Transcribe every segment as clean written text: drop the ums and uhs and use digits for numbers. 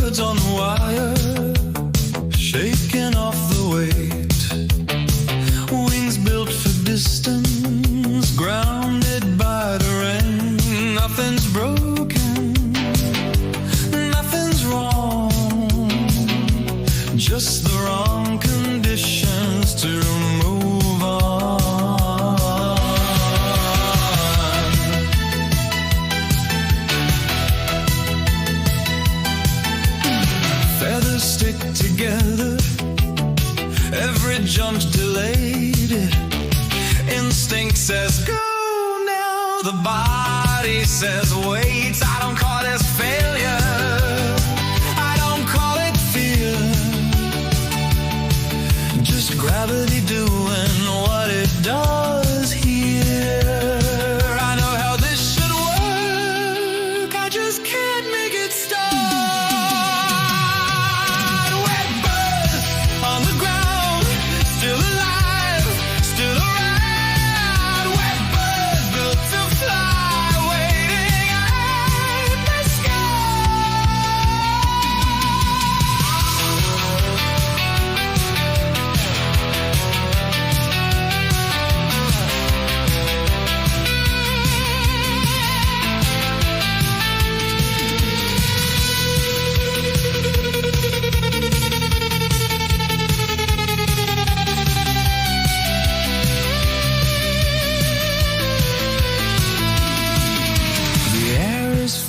birds on the wire, shaking off the weight. Wings built for distance, grounded by the rain. Nothing's broken, nothing's wrong, just the wrong conditions to move on. Feathers stick together, every jump's delayed. Instinct says go now, the body says wait. I don't call this failure, I don't call it fear, just gravity doing what it does here. I know how this should work, I just can't make it start. Wet bird on the ground, still alive, still around. Wet bird built to fly, waiting at the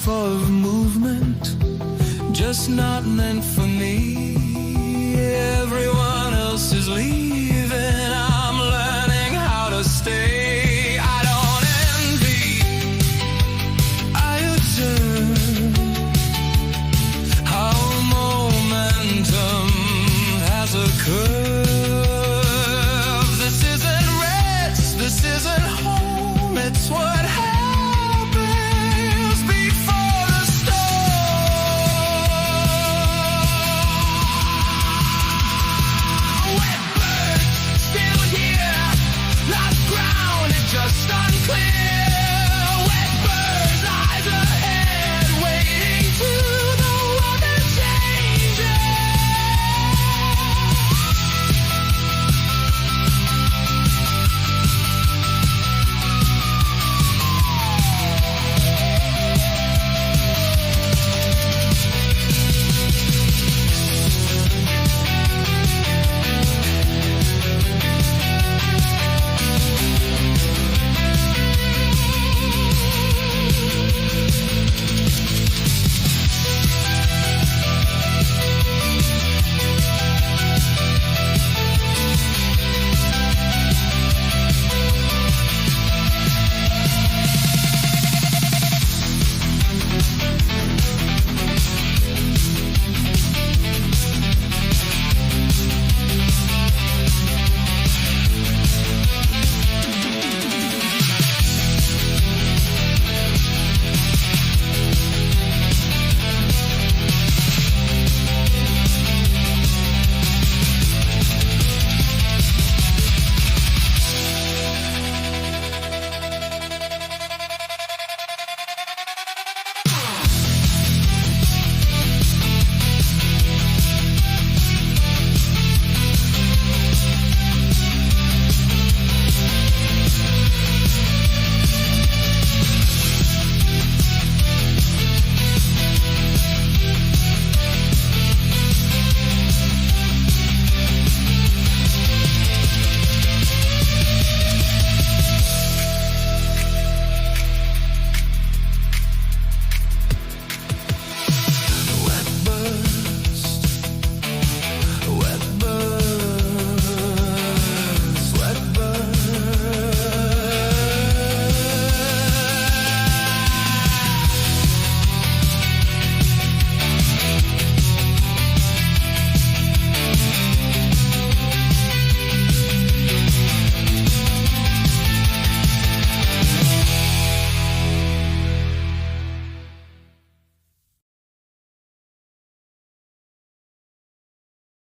full of movement, just not meant for me. Everyone else is leaving.